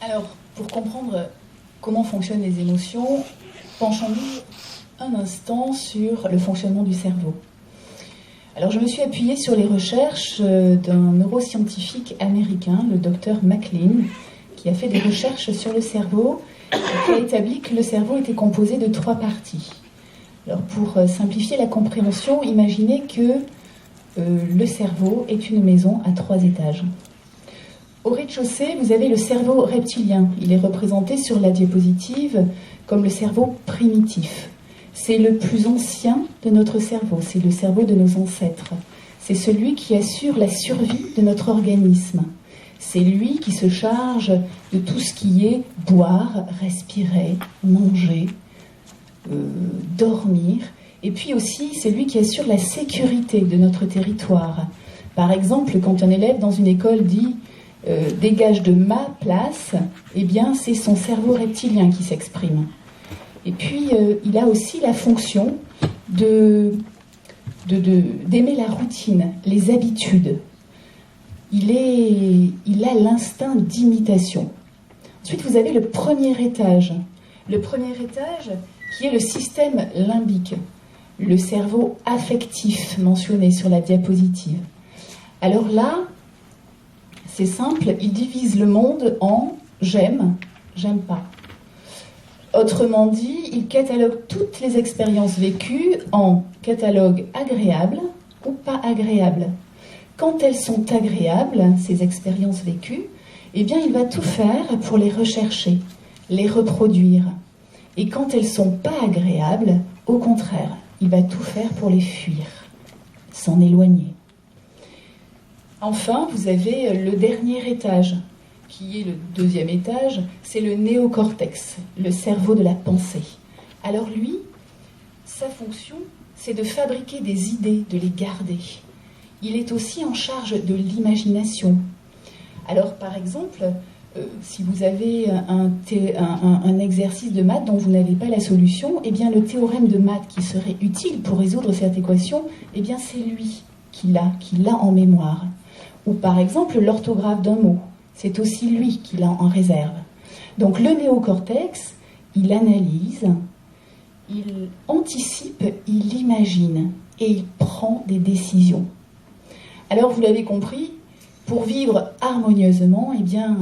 Alors, pour comprendre comment fonctionnent les émotions, penchons-nous un instant sur le fonctionnement du cerveau. Alors, je me suis appuyée sur les recherches d'un neuroscientifique américain, le docteur MacLean, qui a fait des recherches sur le cerveau et qui a établi que le cerveau était composé de 3 parties. Alors, pour simplifier la compréhension, imaginez que le cerveau est une maison à 3 étages. Au rez-de-chaussée, vous avez le cerveau reptilien. Il est représenté sur la diapositive comme le cerveau primitif. C'est le plus ancien de notre cerveau, c'est le cerveau de nos ancêtres. C'est celui qui assure la survie de notre organisme. C'est lui qui se charge de tout ce qui est boire, respirer, manger, dormir. Et puis aussi, c'est lui qui assure la sécurité de notre territoire. Par exemple, quand un élève dans une école dit dégage de ma place, eh bien c'est son cerveau reptilien qui s'exprime. Et puis il a aussi la fonction d'aimer la routine, les habitudes. Il a l'instinct d'imitation. Ensuite, vous avez le premier étage. Le premier étage qui est le système limbique, le cerveau affectif mentionné sur la diapositive. Alors là, c'est simple, il divise le monde en j'aime, j'aime pas. Autrement dit, il catalogue toutes les expériences vécues en catalogue agréable ou pas agréable. Quand elles sont agréables, ces expériences vécues, eh bien il va tout faire pour les rechercher, les reproduire. Et quand elles sont pas agréables, au contraire, il va tout faire pour les fuir, s'en éloigner. Enfin, vous avez le dernier étage, qui est le 2e étage, c'est le néocortex, le cerveau de la pensée. Alors lui, sa fonction, c'est de fabriquer des idées, de les garder. Il est aussi en charge de l'imagination. Alors par exemple, si vous avez un exercice de maths dont vous n'avez pas la solution, eh bien le théorème de maths qui serait utile pour résoudre cette équation, eh bien c'est lui qui l'a en mémoire. Ou par exemple l'orthographe d'un mot, c'est aussi lui qui l'a en réserve. Donc le néocortex, il analyse, il anticipe, il imagine et il prend des décisions. Alors vous l'avez compris, pour vivre harmonieusement, eh bien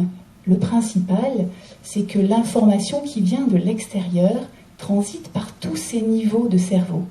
le principal, c'est que l'information qui vient de l'extérieur transite par tous ces niveaux de cerveau.